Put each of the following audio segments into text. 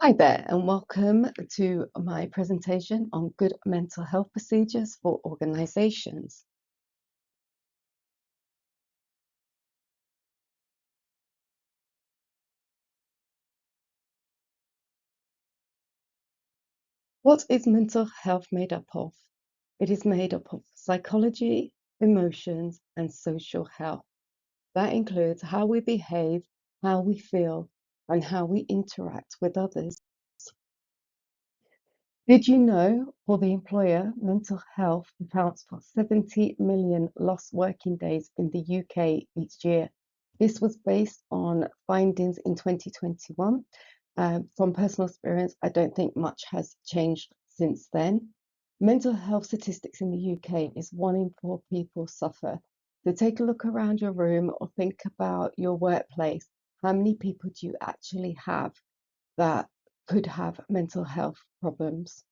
Hi there, and welcome to my presentation on good mental health procedures for organizations. What is mental health made up of? It is made up of psychology, emotions, and social health. That includes how we behave, how we feel, and how we interact with others. Did you know, for the employer, mental health accounts for 70 million lost working days in the UK each year? This was based on findings in 2021. From personal experience, I don't think much has changed since then. Mental health statistics in the UK is 1 in 4 people suffer. So take a look around your room or think about your workplace. How many people do you actually have that could have mental health problems?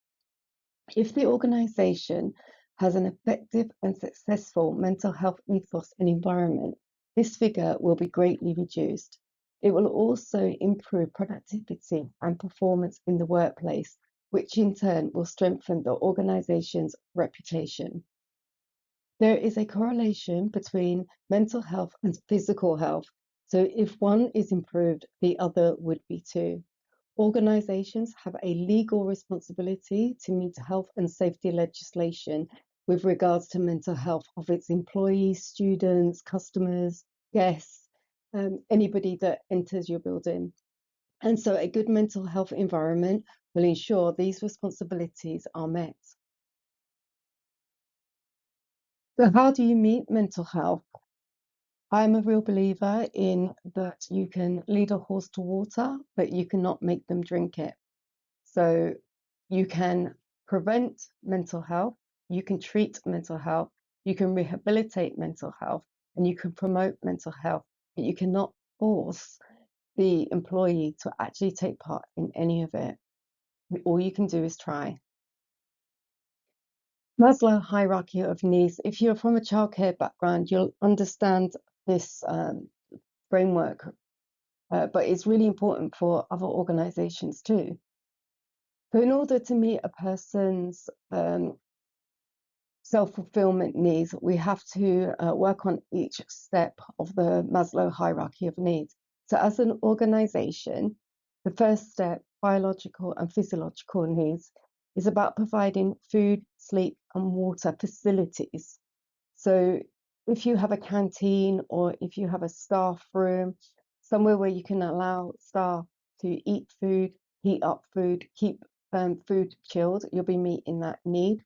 If the organization has an effective and successful mental health ethos and environment, this figure will be greatly reduced. It will also improve productivity and performance in the workplace, which in turn will strengthen the organization's reputation. There is a correlation between mental health and physical health. So if one is improved, the other would be too. Organizations have a legal responsibility to meet health and safety legislation with regards to mental health of its employees, students, customers, guests, anybody that enters your building. And so a good mental health environment will ensure these responsibilities are met. So how do you meet mental health? I'm a real believer in that you can lead a horse to water, but you cannot make them drink it. So you can prevent mental health, you can treat mental health, you can rehabilitate mental health, and you can promote mental health, but you cannot force the employee to actually take part in any of it. All you can do is try. Maslow hierarchy of needs. If you're from a childcare background, you'll understand this framework, but it's really important for other organizations too. So in order to meet a person's self-fulfillment needs, we have to work on each step of the Maslow hierarchy of needs. So as an organization, the first step, biological and physiological needs, is about providing food, sleep, and water facilities. So if you have a canteen or if you have a staff room, somewhere where you can allow staff to eat food, heat up food, keep food chilled, you'll be meeting that need.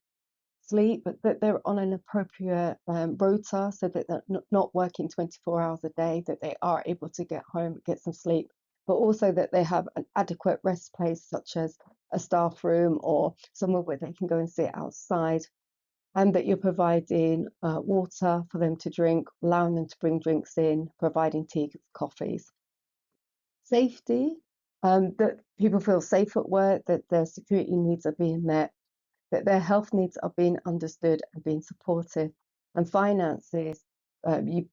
Sleep, but that they're on an appropriate rota so that they're not working 24 hours a day, that they are able to get home, get some sleep, but also that they have an adequate rest place, such as a staff room or somewhere where they can go and sit outside, and that you're providing water for them to drink, allowing them to bring drinks in, providing tea, coffees. Safety, that people feel safe at work, that their security needs are being met, that their health needs are being understood and being supported. And finances, you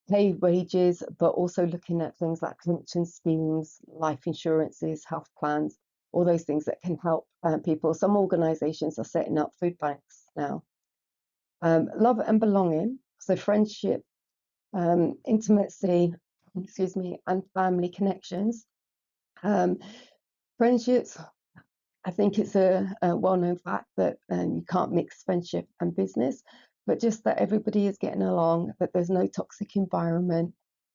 pay wages, but also looking at things like pension schemes, life insurances, health plans, all those things that can help people. Some organizations are setting up food banks now. Love and belonging, so friendship, intimacy, excuse me, and family connections. Um, Friendships, I think it's a well-known fact that you can't mix friendship and business, but just that everybody is getting along, that there's no toxic environment,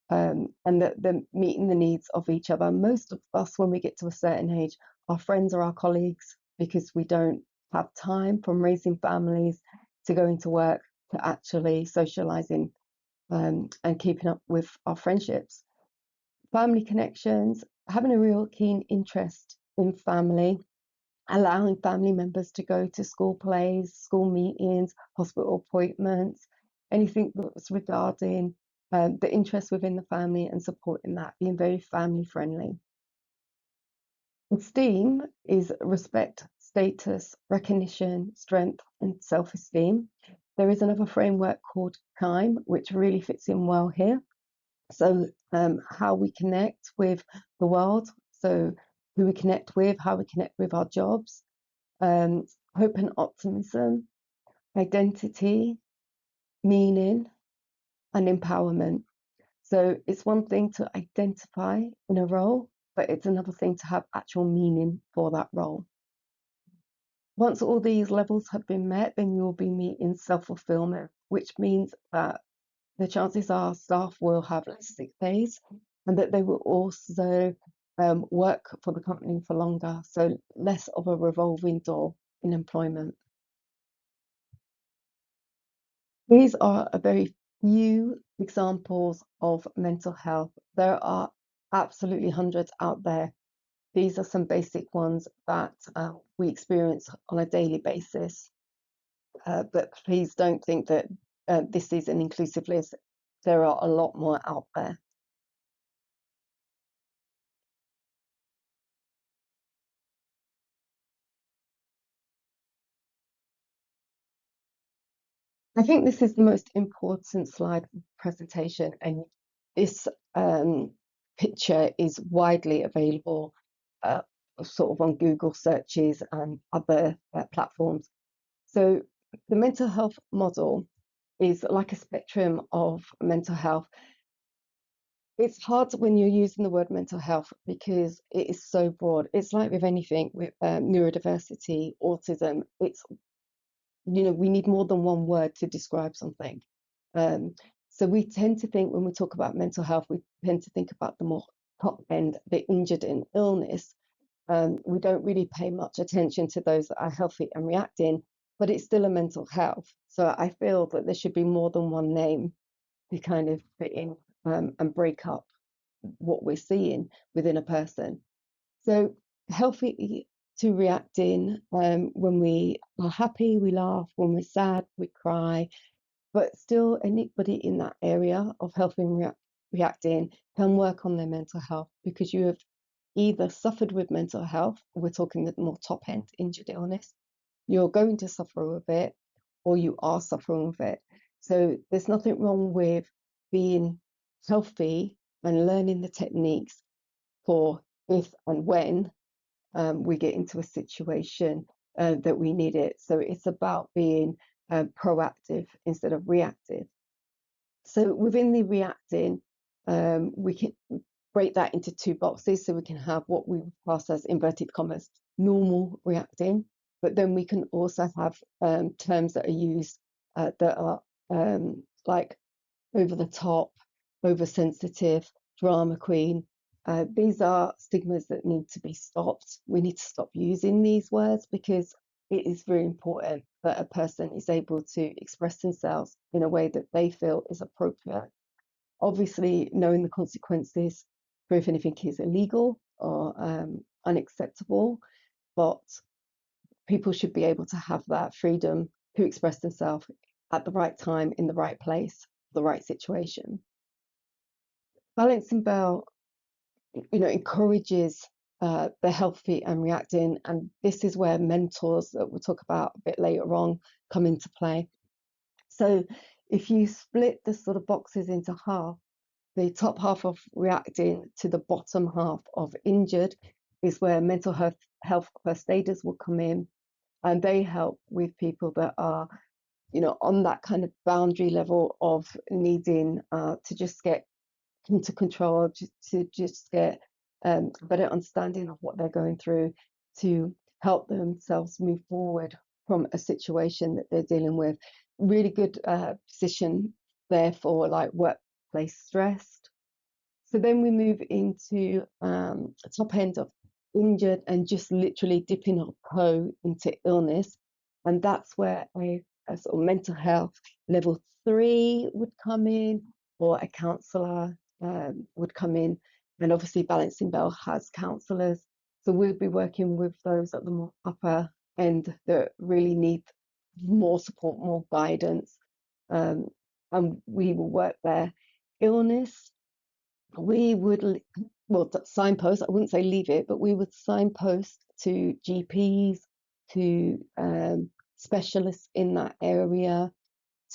and that they're meeting the needs of each other. Most of us, when we get to a certain age, our friends are our colleagues because we don't have time from raising families to going to work to actually socializing and keeping up with our friendships. Family connections, having a real keen interest in family, allowing family members to go to school plays, school meetings, hospital appointments, anything that's regarding the interest within the family and supporting that, being very family friendly. Esteem is respect, status, recognition, strength, and self esteem. There is another framework called KIME, which really fits in well here. So, how we connect with the world. So, who we connect with, how we connect with our jobs, um, hope and optimism, identity, meaning, and empowerment. So it's one thing to identify in a role, but it's another thing to have actual meaning for that role. Once all these levels have been met, then you'll be meeting self-fulfillment, which means that the chances are staff will have less sick days and that they will also work for the company for longer, so less of a revolving door in employment. These are a very few examples of mental health. There are absolutely hundreds out there. These are some basic ones that we experience on a daily basis. But please don't think that this is an inclusive list. There are a lot more out there. I think this is the most important slide of the presentation, and this picture is widely available uh, sort of on Google searches and other platforms. So the mental health model is like a spectrum of mental health. It's hard when you're using the word mental health because it is so broad. It's like with anything, with neurodiversity, autism, it's, we need more than one word to describe something. Um, so we tend to think when we talk about mental health, we tend to think about the more top end, the injured in illness. We don't really pay much attention to those that are healthy and reacting, but it's still a mental health. So I feel that there should be more than one name to kind of fit in and break up what we're seeing within a person. So healthy to reacting when we are happy, we laugh, when we're sad, we cry, but still anybody in that area of healthy and reacting can work on their mental health because you have either suffered with mental health, we're talking the more top end injured illness, you're going to suffer with it, or you are suffering with it. So there's nothing wrong with being healthy and learning the techniques for if and when we get into a situation that we need it. So it's about being proactive instead of reactive. So within the reacting, we can break that into two boxes. So we can have what we class as inverted commas, normal reacting, but then we can also have terms that are used that are like over the top, oversensitive, drama queen. These are stigmas that need to be stopped. We need to stop using these words because it is very important that a person is able to express themselves in a way that they feel is appropriate. Obviously, knowing the consequences for if anything is illegal or unacceptable, but people should be able to have that freedom to express themselves at the right time, in the right place, the right situation. Balancing Bell, encourages the healthy and reacting, and this is where mentors that we'll talk about a bit later on come into play. So if you split the sort of boxes into half, the top half of reacting to the bottom half of injured is where mental health first aiders will come in, and they help with people that are, on that kind of boundary level of needing to just get into control, to just get a better understanding of what they're going through, to help themselves move forward from a situation that they're dealing with. Really good position there for like workplace stress. So then we move into top end of injured and just literally dipping our toe into illness. And that's where a sort of mental health level 3 would come in, or a counsellor would come in. And obviously, Balancing Bell has counsellors. So we'll be working with those at the more upper end that really need more support, more guidance. And we will work their illness. We would, well, signpost, I wouldn't say leave it, but we would signpost to GPs, to specialists in that area,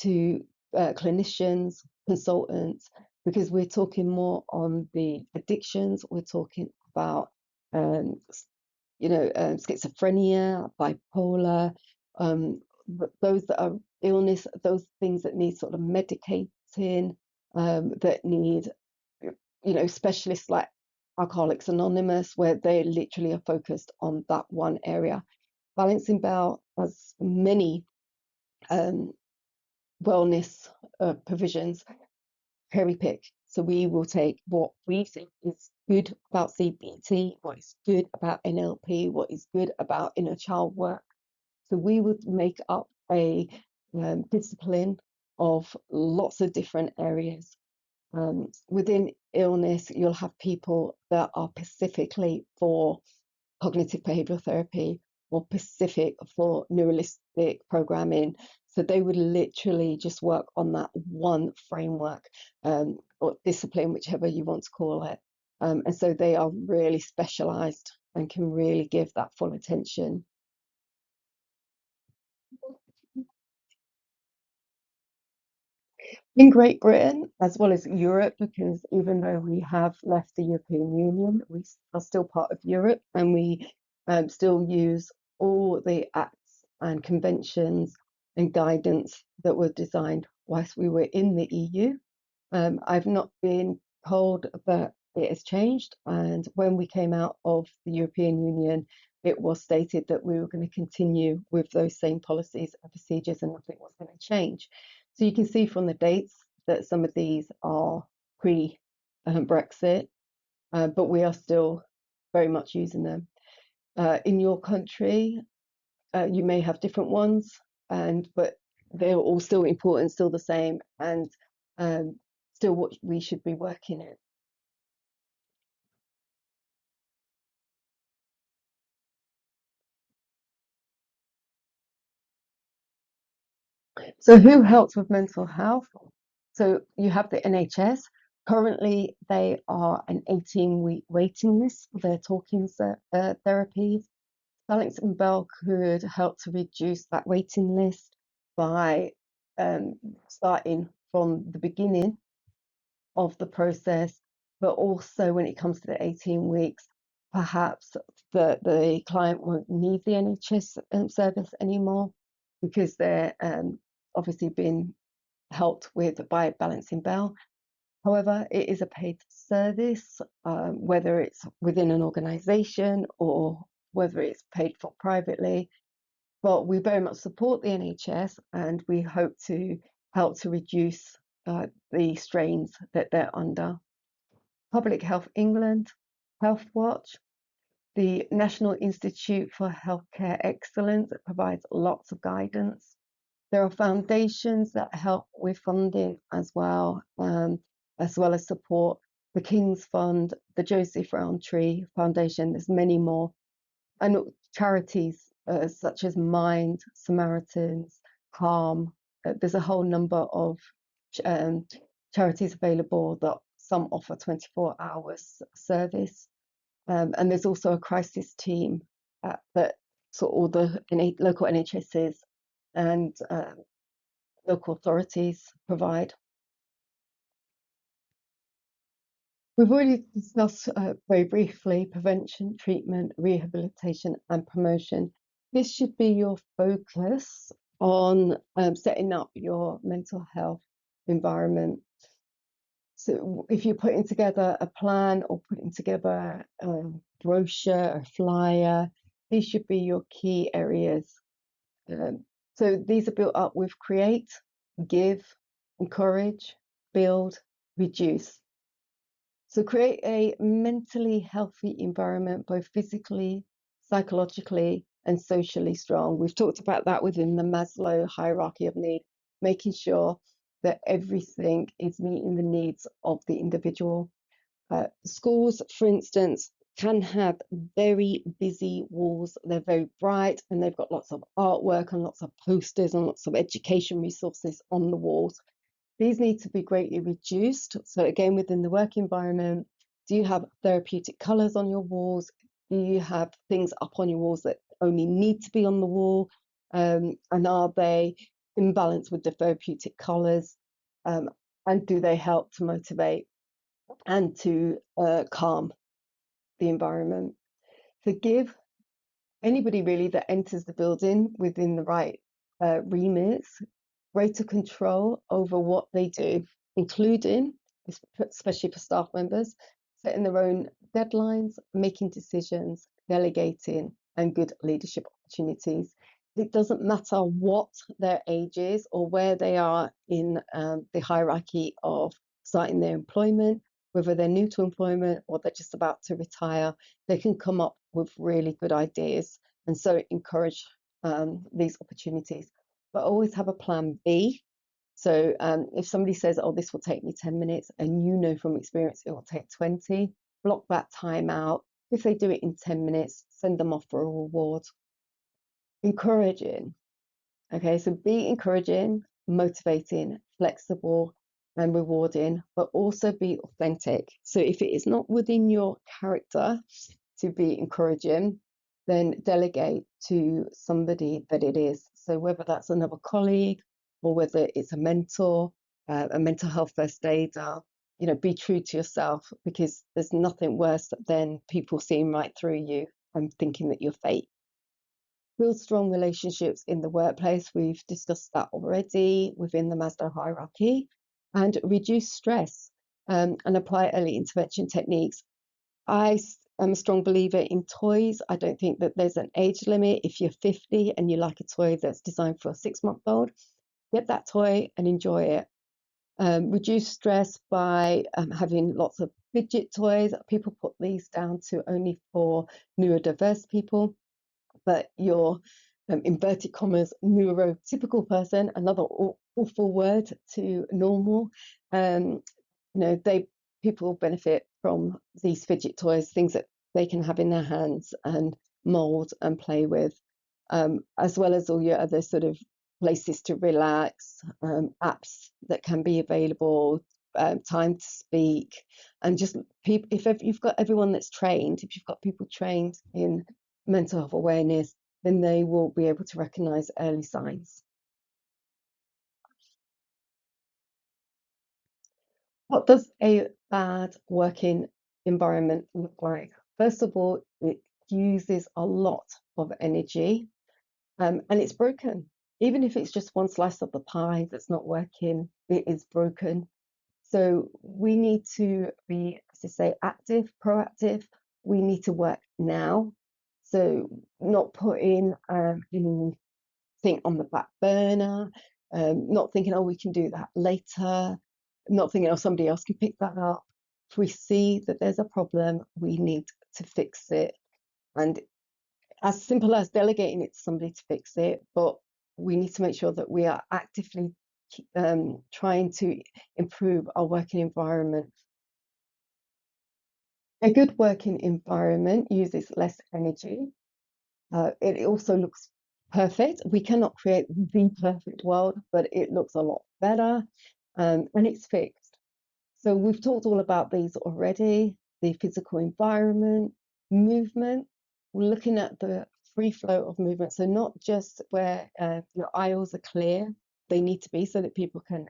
to clinicians, consultants, because we're talking more on the addictions, we're talking about um, schizophrenia, bipolar, um, those that are illness, those things that need sort of medicating, that need, specialists like Alcoholics Anonymous, where they literally are focused on that one area. Balancing Bell has many um, wellness provisions, cherry pick. So we will take what we think is good about CBT, what is good about NLP, what is good about inner child work. So we would make up a discipline of lots of different areas. Within illness, you'll have people that are specifically for cognitive behavioral therapy or specific for neuralistic programming. So they would literally just work on that one framework, or discipline, whichever you want to call it. And so they are really specialized and can really give that full attention. In Great Britain, as well as Europe, because even though we have left the European Union, we are still part of Europe, and we still use all the acts and conventions and guidance that were designed whilst we were in the EU. I've not been told that it has changed, and when we came out of the European Union, it was stated that we were going to continue with those same policies and procedures, and nothing was going to change. So you can see from the dates that some of these are pre-Brexit, but we are still very much using them. In your country, you may have different ones, but they're all still important, still the same, and um, still what we should be working in. So who helps with mental health? So you have the NHS. Currently, they are an 18-week waiting list for their talking therapies. Alex and Bell could help to reduce that waiting list by starting from the beginning of the process, but also when it comes to the 18 weeks, perhaps the client won't need the NHS service anymore because they're obviously being helped with by Balancing Bell. However, it is a paid service, whether it's within an organisation or whether it's paid for privately. But we very much support the NHS, and we hope to help to reduce the strains that they're under. Public Health England, Health Watch, the National Institute for Healthcare Excellence, that provides lots of guidance. There are foundations that help with funding as well as support. The King's Fund, the Joseph Rowntree Foundation, there's many more. And charities such as Mind, Samaritans, Calm. There's a whole number of um, charities available that some offer 24 hours service. And there's also a crisis team that sort of all the local NHSs and local authorities provide. We've already discussed very briefly prevention, treatment, rehabilitation, and promotion. This should be your focus on setting up your mental health environment. So, if you're putting together a plan or putting together a brochure, a flyer, these should be your key areas. So, these are built up with create, give, encourage, build, reduce. So create a mentally healthy environment, both physically, psychologically, and socially strong. We've talked about that within the Maslow hierarchy of need, making sure that everything is meeting the needs of the individual. Schools, for instance, can have very busy walls. They're very bright and they've got lots of artwork and lots of posters and lots of education resources on the walls. These need to be greatly reduced. So again, within the work environment, do you have therapeutic colours on your walls? Do you have things up on your walls that only need to be on the wall? And are they in balance with the therapeutic colours? And do they help to motivate and to calm the environment? Forgive anybody really that enters the building within the right remits, greater control over what they do, including, especially for staff members, setting their own deadlines, making decisions, delegating, and good leadership opportunities. It doesn't matter what their age is or where they are in the hierarchy of starting their employment, whether they're new to employment or they're just about to retire, they can come up with really good ideas. And so encourage these opportunities. But always have a plan B. So if somebody says, oh, this will take me 10 minutes, and you know from experience it will take 20, block that time out. If they do it in 10 minutes, send them off for a reward. Encouraging. Okay, so be encouraging, motivating, flexible, and rewarding, but also be authentic. So if it is not within your character to be encouraging, then delegate to somebody that it is. So whether that's another colleague or whether it's a mentor, a mental health first aider, be true to yourself, because there's nothing worse than people seeing right through you and thinking that you're fake. Build strong relationships in the workplace. We've discussed that already within the Maslow hierarchy. And reduce stress and apply early intervention techniques. I am a strong believer in toys. I don't think that there's an age limit. If you're 50 and you like a toy that's designed for a 6-month-old, get that toy and enjoy it. Reduce stress by having lots of fidget toys. People put these down to only for neurodiverse people, but your inverted commas neurotypical person, another awful word to normal, they people benefit from these fidget toys, things that they can have in their hands and mold and play with, as well as all your other sort of places to relax, apps that can be available, time to speak, and just people. If you've got everyone that's trained, if you've got people trained in mental health awareness, then they will be able to recognize early signs. What does a bad working environment look like? First of all, it uses a lot of energy, and it's broken. Even if it's just one slice of the pie that's not working, it is broken. So we need to be, as I say, active, proactive. We need to work now. So not putting anything on the back burner, not thinking, oh, we can do that later, not thinking, oh, somebody else can pick that up. If we see that there's a problem, we need to fix it. And as simple as delegating it to somebody to fix it, but we need to make sure that we are actively trying to improve our working environment. A good working environment uses less energy. It also looks perfect. We cannot create the perfect world, but it looks a lot better, and it's fixed. So we've talked all about these already, the physical environment, movement. We're looking at the free flow of movement. So not just where your aisles are clear, they need to be so that people can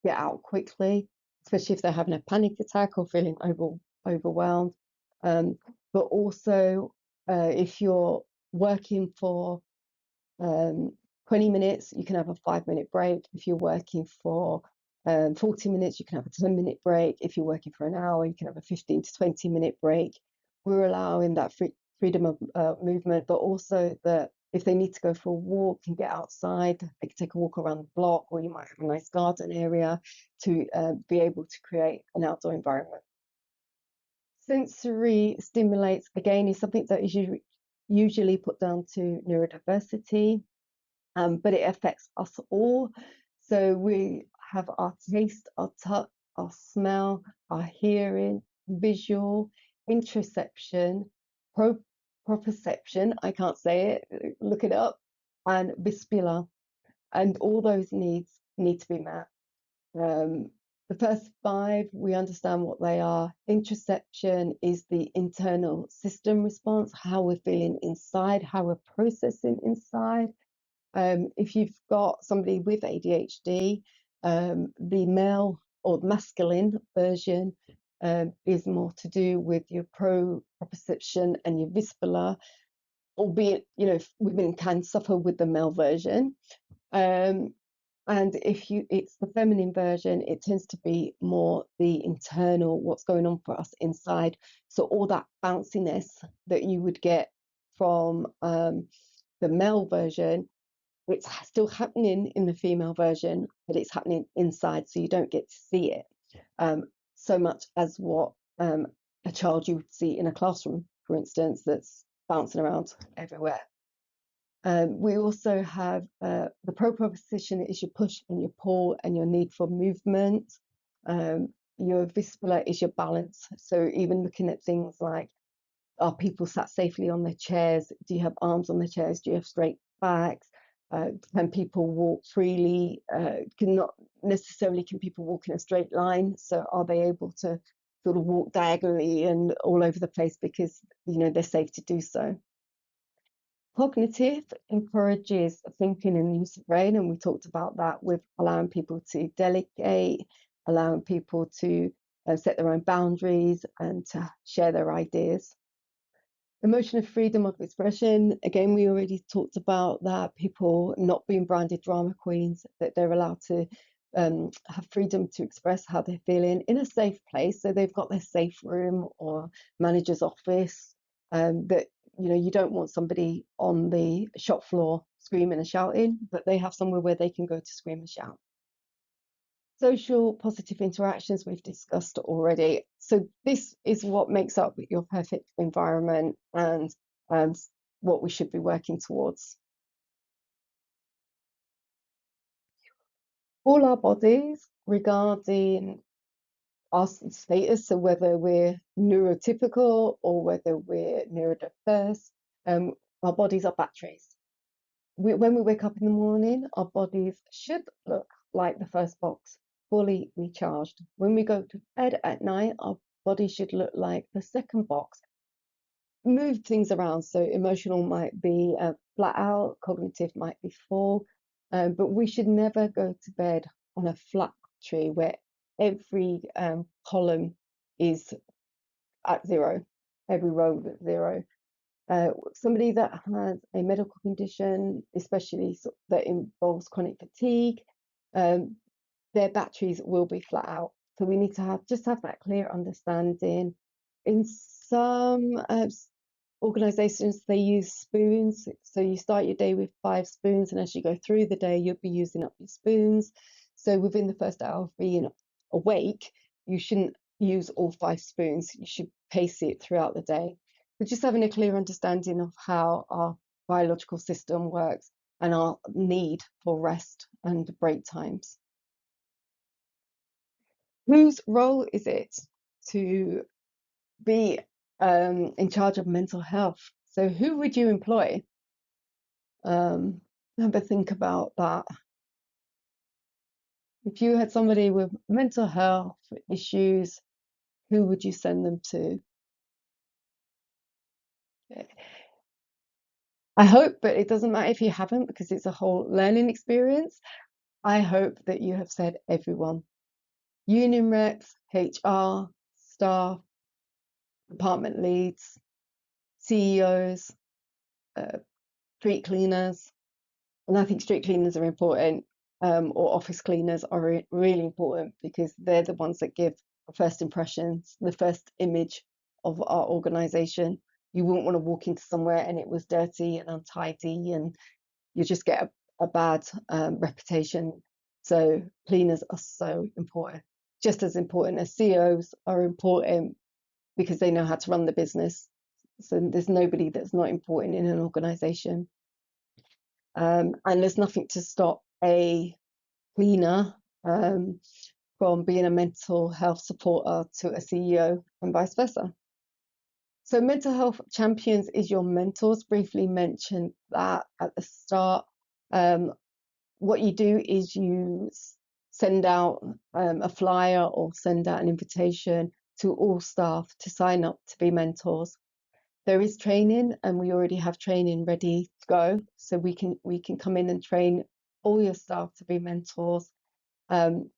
get out quickly, especially if they're having a panic attack or feeling overwhelmed. But also, if you're working for 20 minutes, you can have a 5-minute break. If you're working for 40 minutes, you can have a 10-minute break. If you're working for an hour, you can have a 15 to 20-minute break. We're allowing that freedom of movement, but also that if they need to go for a walk and get outside, they can take a walk around the block, or you might have a nice garden area to be able to create an outdoor environment. Sensory stimulates, again, is something that is usually put down to neurodiversity, but it affects us all. So we have our taste, our touch, our smell, our hearing, visual, interoception, proprioception, I can't say it, look it up, and vestibular. And all those needs need to be met. The first 5, we understand what they are. Interoception is the internal system response, how we're feeling inside, how we're processing inside. If you've got somebody with ADHD, the male or masculine version is more to do with your proprioception and your vestibular, albeit, women can suffer with the male version. Um, and if it's the feminine version, it tends to be more the internal, what's going on for us inside. So all that bounciness that you would get from the male version, it's still happening in the female version, but it's happening inside, so you don't get to see it so much as what a child you would see in a classroom, for instance, that's bouncing around everywhere. We also have the proprioception is your push and your pull and your need for movement. Your vestibular is your balance. So even looking at things like, are people sat safely on their chairs? Do you have arms on the chairs? Do you have straight backs? Can people walk freely? Not necessarily can people walk in a straight line. So are they able to sort of walk diagonally and all over the place because they're safe to do so? Cognitive encourages thinking and use of brain, and we talked about that with allowing people to delegate, allowing people to set their own boundaries and to share their ideas. Emotion of freedom of expression, again, we already talked about that, people not being branded drama queens, that they're allowed to have freedom to express how they're feeling in a safe place. So they've got their safe room or manager's office, that you don't want somebody on the shop floor screaming and shouting, but they have somewhere where they can go to scream and shout. Social positive interactions we've discussed already. So this is what makes up your perfect environment and what we should be working towards. All our bodies, regarding our status, so whether we're neurotypical or whether we're neurodiverse, our bodies are batteries. When we wake up in the morning, our bodies should look like the first box, fully recharged. When we go to bed at night, our body should look like the second box. Move things around, so emotional might be flat out, cognitive might be full, but we should never go to bed on a flat tree where every column is at zero, every row is at zero. Somebody that has a medical condition, especially that involves chronic fatigue, their batteries will be flat out. So we need to just have that clear understanding. In some organizations, they use spoons. So you start your day with 5 spoons, and as you go through the day, you'll be using up your spoons. So within the first hour of being awake, you shouldn't use all 5 spoons. You should pace it throughout the day. But just having a clear understanding of how our biological system works and our need for rest and break times. Whose role is it to be in charge of mental health? So who would you employ? Have a think about that. If you had somebody with mental health issues, who would you send them to? I hope, but it doesn't matter if you haven't, because it's a whole learning experience. I hope that you have said everyone. Union reps, HR, staff, department leads, CEOs, street cleaners. And I think street cleaners are important, or office cleaners are really important, because they're the ones that give the first impressions, the first image of our organization. You wouldn't want to walk into somewhere and it was dirty and untidy, and you just get a bad reputation. So cleaners are so important, just as important as CEOs are important, because they know how to run the business. So there's nobody that's not important in an organization. And there's nothing to stop a cleaner from being a mental health supporter to a CEO and vice versa. So mental health champions is your mentors. Briefly mentioned that at the start. What you do is you send out a flyer or send out an invitation to all staff to sign up to be mentors. There is training, and we already have training ready to go, so we can come in and train all your staff to be mentors, and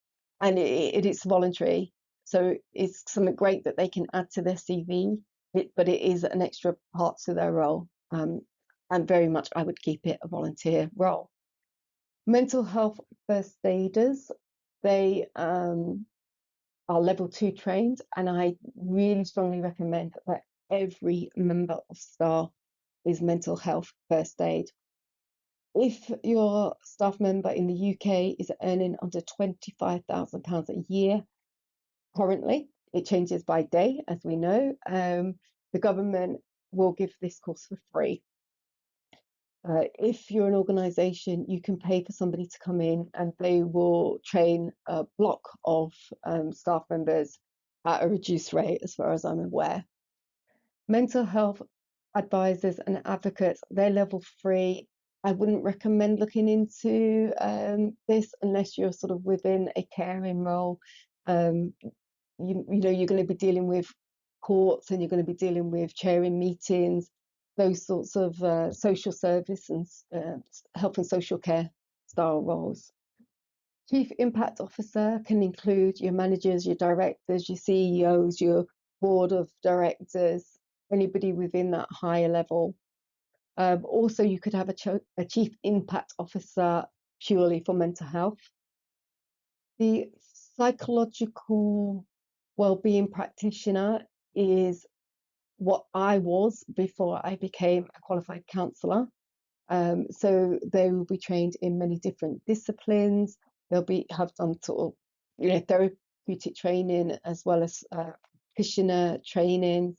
it is voluntary. So it's something great that they can add to their CV, but it is an extra part to their role. And very much, I would keep it a volunteer role. Mental health first aiders, they are level 2 trained, and I really strongly recommend that every member of staff is mental health first aid. If your staff member in the UK is earning under £25,000 a year, currently, it changes by day, as we know, the government will give this course for free. If you're an organisation, you can pay for somebody to come in and they will train a block of staff members at a reduced rate, as far as I'm aware. Mental health advisors and advocates, they're level 3. I wouldn't recommend looking into this unless you're sort of within a caring role. You know, you're going to be dealing with courts, and you're going to be dealing with chairing meetings, those sorts of social service and health and social care style roles. Chief Impact Officer can include your managers, your directors, your CEOs, your board of directors, anybody within that higher level. Also, you could have a Chief Impact Officer purely for mental health. The psychological wellbeing practitioner is what I was before I became a qualified counsellor. So they will be trained in many different disciplines. They'll have done sort of, therapeutic training as well as practitioner training.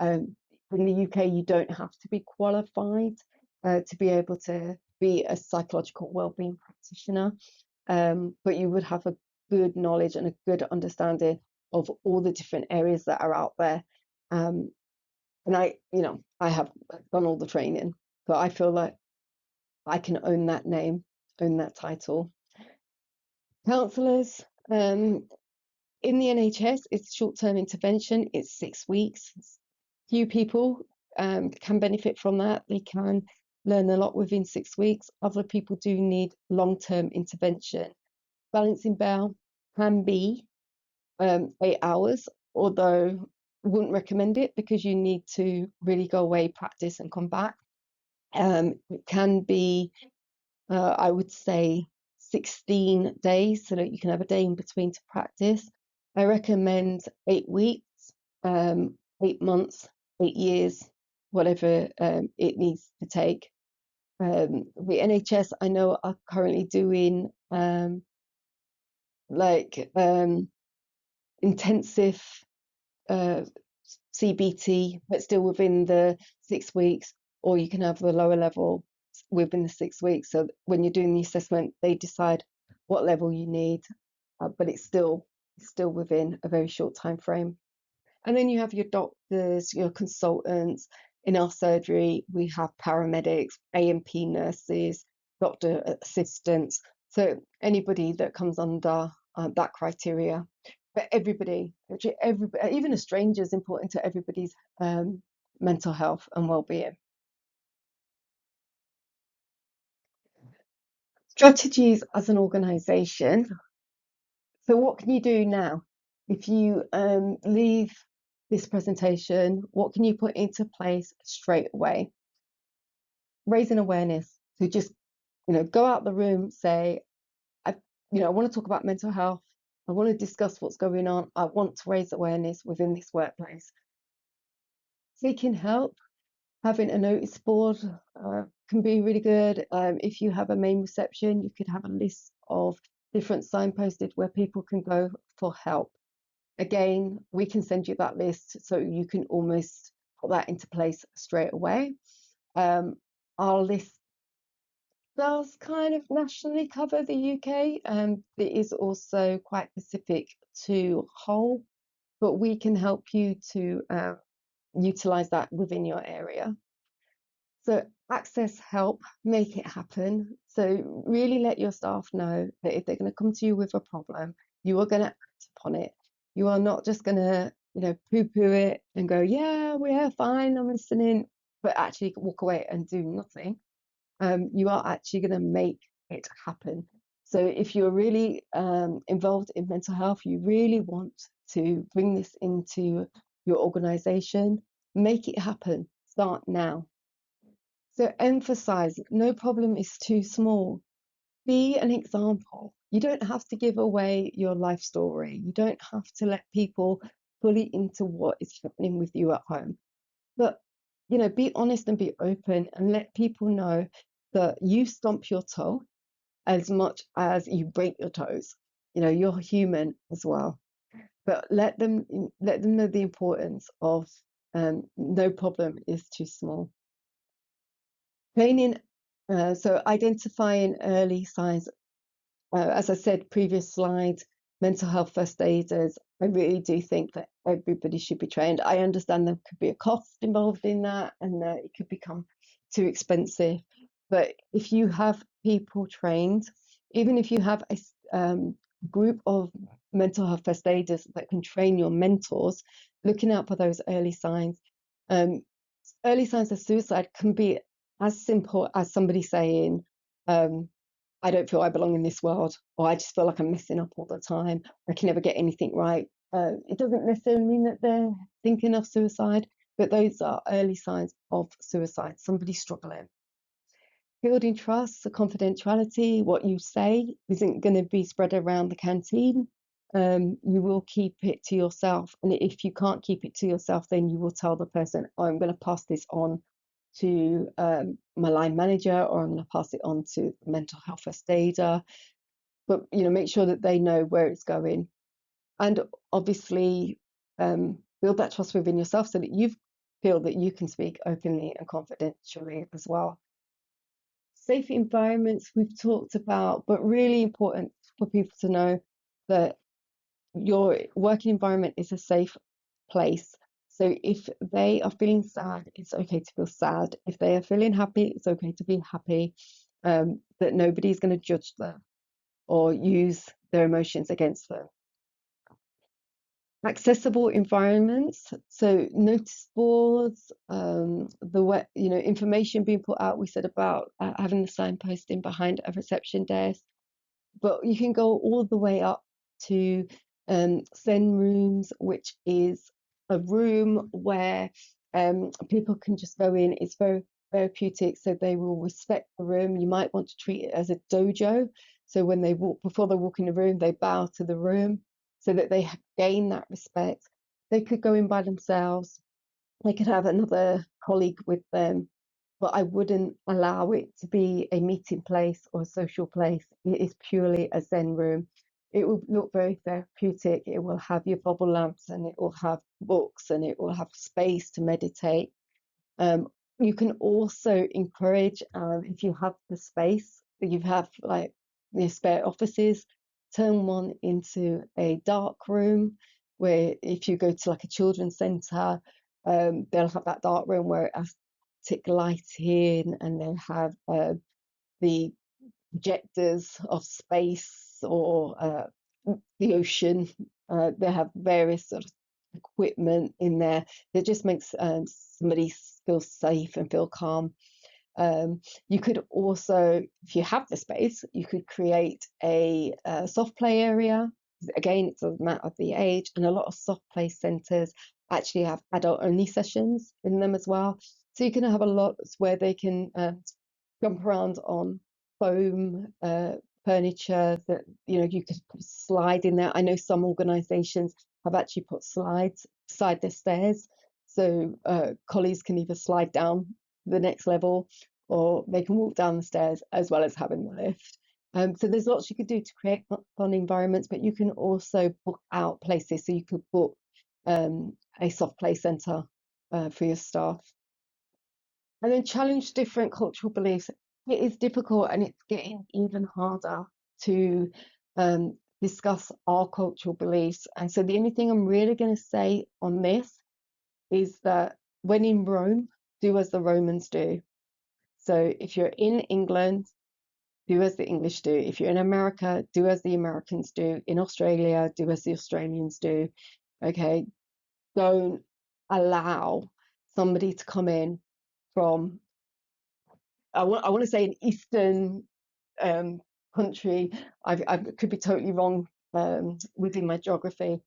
In the UK, you don't have to be qualified to be able to be a psychological wellbeing practitioner, but you would have a good knowledge and a good understanding of all the different areas that are out there. And I have done all the training, so I feel like I can own that name, own that title. Counsellors, in the NHS, it's short-term intervention. It's 6 weeks. Few people can benefit from that. They can learn a lot within 6 weeks. Other people do need long-term intervention. Balancing bail can be 8 hours, although I wouldn't recommend it because you need to really go away, practice, and come back. It can be, I would say, 16 days, so that you can have a day in between to practice. I recommend 8 weeks, 8 months, 8 years, whatever it needs to take. The NHS, I know, are currently doing intensive CBT, but still within the 6 weeks, or you can have the lower level within the 6 weeks. So when you're doing the assessment, they decide what level you need, but it's still within a very short time frame. And then you have your doctors, your consultants. In our surgery, we have paramedics, A&P nurses, doctor assistants. So anybody that comes under that criteria. But everybody, even a stranger, is important to everybody's mental health and well-being. Strategies as an organisation. So what can you do now? If you leave this presentation, what can you put into place straight away? Raising awareness. So just, go out the room, say, I want to talk about mental health. I want to discuss what's going on. I want to raise awareness within this workplace. Seeking help, having a notice board can be really good. If you have a main reception, you could have a list of different signposted where people can go for help. Again, we can send you that list so you can almost put that into place straight away. Our list does kind of nationally cover the UK, and it is also quite specific to Hull, but we can help you to utilize that within your area. So access help, make it happen. So really let your staff know that if they're going to come to you with a problem, you are going to act upon it. You are not just going to, poo-poo it and go, yeah, we're fine, I'm listening, but actually walk away and do nothing. You are actually going to make it happen. So if you're really involved in mental health, you really want to bring this into your organization, make it happen. Start now. So emphasize no problem is too small. Be an example. You don't have to give away your life story. You don't have to let people fully into what is happening with you at home. But, be honest and be open and let people know that you stomp your toe as much as you break your toes. You're human as well. But let them know the importance of no problem is too small. Training, so identifying early signs, as I said, previous slide, mental health first aiders, I really do think that everybody should be trained. I understand there could be a cost involved in that and that it could become too expensive. But if you have people trained, even if you have a group of mental health first aiders that can train your mentors, looking out for those early signs. Early signs of suicide can be as simple as somebody saying, I don't feel I belong in this world, or I just feel like I'm messing up all the time. I can never get anything right. It doesn't necessarily mean that they're thinking of suicide, but those are early signs of suicide, somebody struggling. Building trust, the confidentiality, what you say isn't going to be spread around the canteen. You will keep it to yourself. And if you can't keep it to yourself, then you will tell the person, oh, I'm going to pass this on to my line manager, or I'm going to pass it on to the mental health first aider. But make sure that they know where it's going, and obviously build that trust within yourself so that you feel that you can speak openly and confidentially as well. Safe environments we've talked about, but really important for people to know that your working environment is a safe place. So if they are feeling sad, it's okay to feel sad. If they are feeling happy, it's okay to be happy. That nobody's going to judge them or use their emotions against them. Accessible environments, so notice boards, information being put out. We said about having the signposting behind a reception desk, but you can go all the way up to Zen rooms, which is a room where people can just go in. It's very therapeutic, so they will respect the room. You might want to treat it as a dojo. So when they before they walk in the room, they bow to the room so that they gain that respect. They could go in by themselves. They could have another colleague with them, but I wouldn't allow it to be a meeting place or a social place. It is purely a Zen room. It will look very therapeutic. It will have your bubble lamps and it will have books and it will have space to meditate. You can also encourage, if you have the space, you have like spare offices, turn one into a dark room where if you go to like a children's centre, they'll have that dark room where it has tick lighting and they have the projectors of space or the ocean. They have various sort of equipment in there that just makes somebody feel safe and feel calm. You could also, if you have the space, you could create a soft play area. Again, it's a matter of the age, and a lot of soft play centres actually have adult only sessions in them as well. So you can have a lot where they can jump around on foam furniture that you could put a slide in there. I know some organisations have actually put slides beside their stairs, so colleagues can either slide down the next level or they can walk down the stairs as well as having the lift. So there's lots you could do to create fun environments, but you can also book out places. So you could book a soft play centre for your staff. And then challenge different cultural beliefs. It is difficult and it's getting even harder to discuss our cultural beliefs. And so the only thing I'm really going to say on this is that when in Rome, do as the Romans do. So if you're in England, do as the English do. If you're in America, do as the Americans do. In Australia, do as the Australians do. Okay, don't allow somebody to come in from, I want to say an Eastern country. I could be totally wrong within my geography,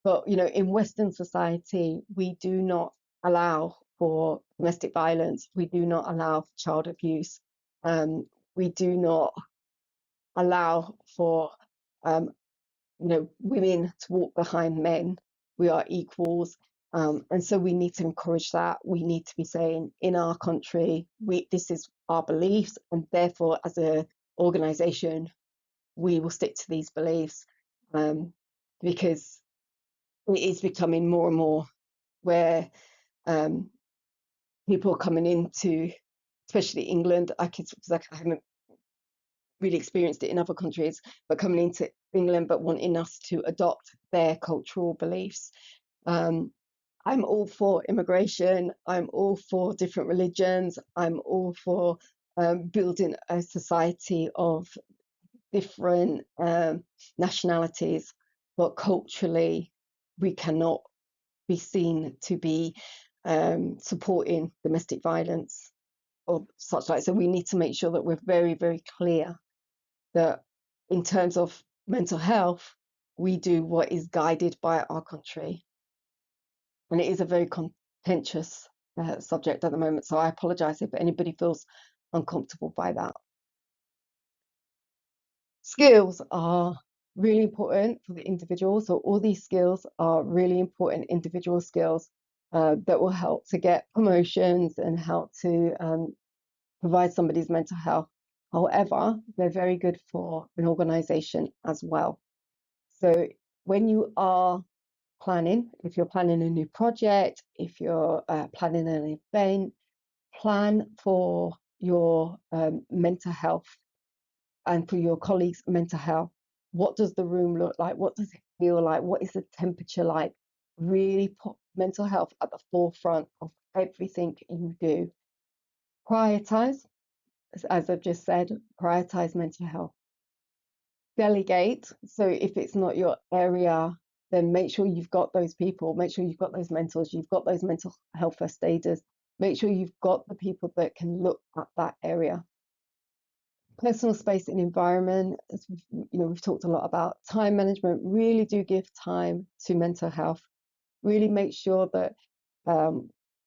But in Western society, we do not allow for domestic violence. We do not allow for child abuse. Um, we do not allow for um, women to walk behind men. We are equals. And so we need to encourage that. We need to be saying in our country, this is our beliefs, and therefore, as a organization, we will stick to these beliefs, because it is becoming more and more where um, people are coming into, especially England. Because I haven't really experienced it in other countries, but coming into England, but wanting us to adopt their cultural beliefs. Um, I'm all for immigration. I'm all for different religions. I'm all for building a society of different nationalities, but culturally, we cannot be seen to be supporting domestic violence or such like. So we need to make sure that we're very, very clear that in terms of mental health, we do what is guided by our country. And it is a very contentious subject at the moment. So I apologize if anybody feels uncomfortable by that. Skills are really important for the individual. So all these skills are really important individual skills that will help to get promotions and help to provide somebody's mental health. However, they're very good for an organization as well. So when you are planning, if you're planning a new project, if you're planning an event, plan for your mental health and for your colleagues' mental health. What does the room look like? What does it feel like? What is the temperature like? Really put mental health at the forefront of everything you do. Prioritize, as I've just said, prioritize mental health. Delegate. So if it's not your area, then make sure you've got those people, make sure you've got those mentors, you've got those mental health first aiders, make sure you've got the people that can look at that area. Personal space and environment, as we've talked a lot about time management. Really do give time to mental health. Really make sure that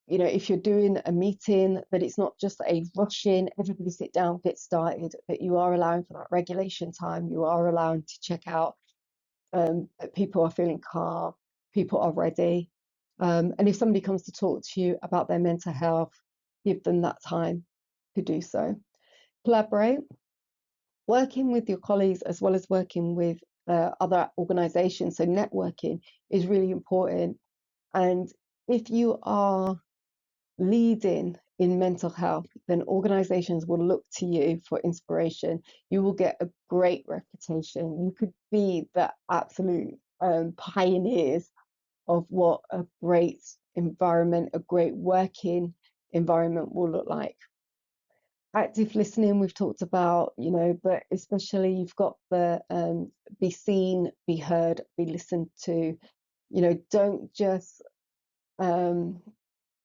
if you're doing a meeting, that it's not just a rush in, everybody sit down, get started, that you are allowing for that regulation time, you are allowing to check out that people are feeling calm, people are ready. And if somebody comes to talk to you about their mental health, give them that time to do so. Collaborate. Working with your colleagues as well as working with other organizations, so networking is really important. And if you are leading in mental health, then organizations will look to you for inspiration. You will get a great reputation. You could be the absolute pioneers of what a great environment, a great working environment will look like. Active listening, we've talked about, but especially you've got the be seen, be heard, be listened to. Don't just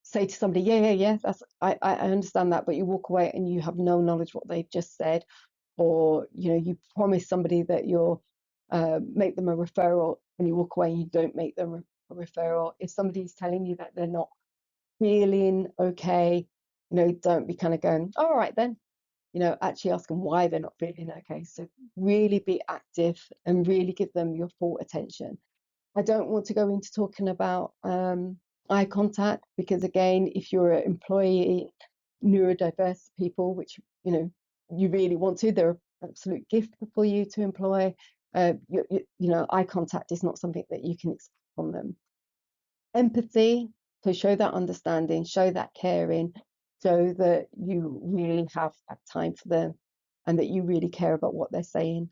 say to somebody, yeah, I understand that, but you walk away and you have no knowledge what they've just said, or you promise somebody that you'll make them a referral, and you walk away and you don't make them a referral. If somebody's telling you that they're not feeling okay, don't be kind of going, all right then. Actually ask them why they're not feeling okay. So really be active and really give them your full attention. I don't want to go into talking about eye contact, because again, if you're an employee, neurodiverse people, which you really want to, they're an absolute gift for you to employ. Eye contact is not something that you can expect from them. Empathy, so show that understanding, show that caring, so that you really have that time for them and that you really care about what they're saying.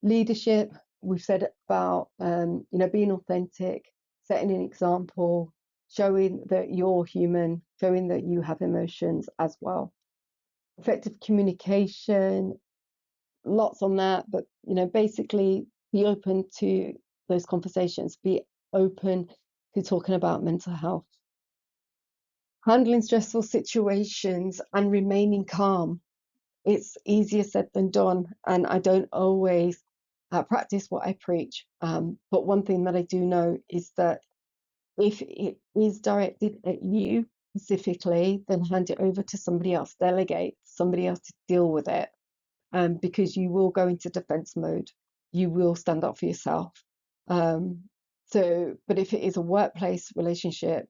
Leadership, we've said about being authentic, setting an example, showing that you're human, showing that you have emotions as well. Effective communication, lots on that, but basically be open to those conversations, be open to talking about mental health. Handling stressful situations and remaining calm. It's easier said than done, and I don't always practice what I preach. But one thing that I do know is that if it is directed at you specifically, then hand it over to somebody else, delegate somebody else to deal with it, because you will go into defense mode. You will stand up for yourself. Um, but if it is a workplace relationship,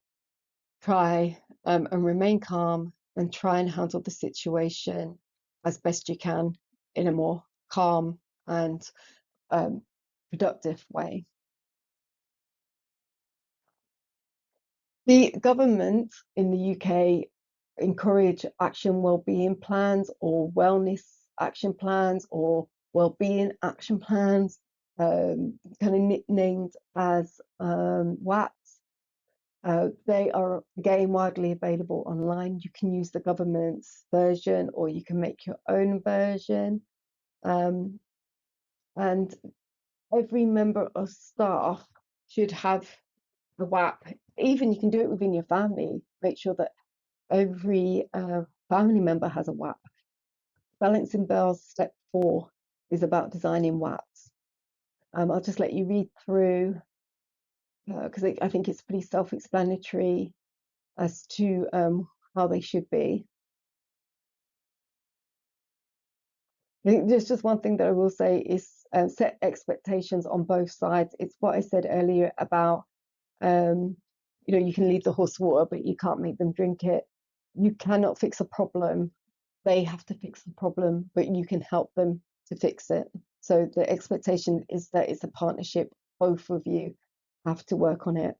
try and remain calm and try and handle the situation as best you can in a more calm and um, productive way. The government in the UK encourage action wellbeing plans or wellness action plans or wellbeing action plans, kind of nicknamed as WAPs. They are again widely available online. You can use the government's version or you can make your own version. Um, and every member of staff should have a WAP. Even you can do it within your family. Make sure that every family member has a WAP. Balancing Bells Step 4 is about designing WAPs. I'll just let you read through because I think it's pretty self-explanatory as to how they should be. I think there's just one thing that I will say is set expectations on both sides. It's what I said earlier about you can lead the horse water, but you can't make them drink it. You cannot fix a problem. They have to fix the problem, but you can help them to fix it. So the expectation is that it's a partnership. Both of you have to work on it.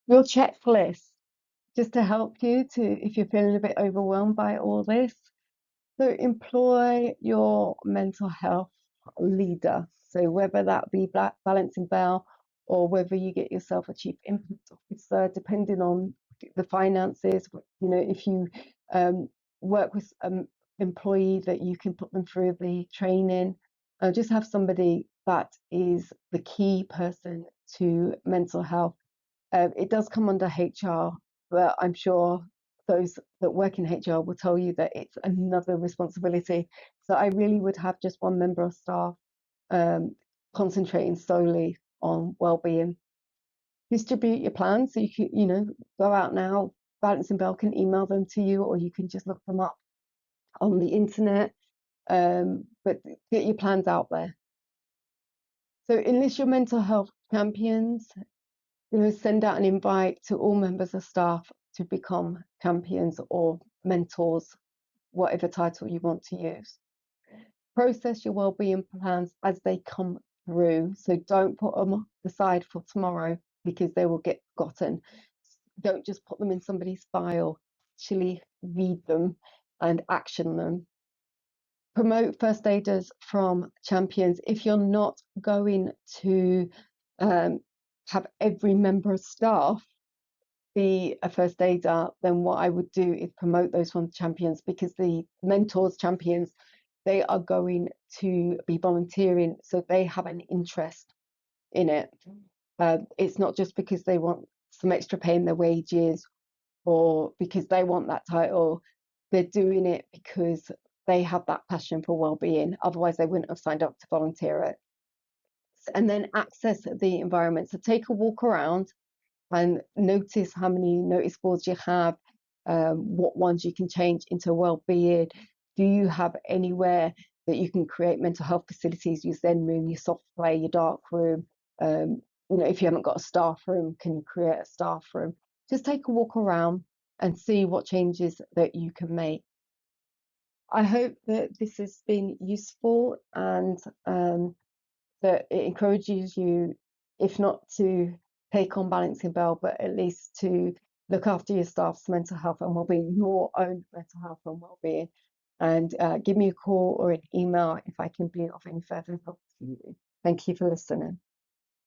Your checklist, just to help you if you're feeling a bit overwhelmed by all this. So employ your mental health leader. So whether that be Balancing Bell or whether you get yourself a chief impact officer, depending on the finances, if you work with an employee that you can put them through the training, just have somebody that is the key person to mental health. It does come under HR, but I'm sure those that work in HR will tell you that it's another responsibility. So I really would have just one member of staff um, concentrating solely on well-being. Distribute your plans so you can, go out now. Balancing Bell can email them to you, or you can just look them up on the internet. But get your plans out there. So enlist your mental health champions. Send out an invite to all members of staff to become champions or mentors, whatever title you want to use. Process your wellbeing plans as they come through. So don't put them aside for tomorrow because they will get forgotten. Don't just put them in somebody's file. Actually read them and action them. Promote first aiders from champions. If you're not going to have every member of staff be a first aider, then what I would do is promote those from champions, because the mentors, champions, they are going to be volunteering, so they have an interest in it. It's not just because they want some extra pay in their wages or because they want that title. They're doing it because they have that passion for well-being. Otherwise, they wouldn't have signed up to volunteer it. And then access the environment. So take a walk around and notice how many notice boards you have, what ones you can change into well-being. Do you have anywhere that you can create mental health facilities, your Zen room, your soft play, your dark room? If you haven't got a staff room, can you create a staff room? Just take a walk around and see what changes that you can make. I hope that this has been useful and that it encourages you, if not to take on Balancing Bell, but at least to look after your staff's mental health and well-being, your own mental health and well-being. And give me a call or an email if I can be of any further help to you. Thank you for listening.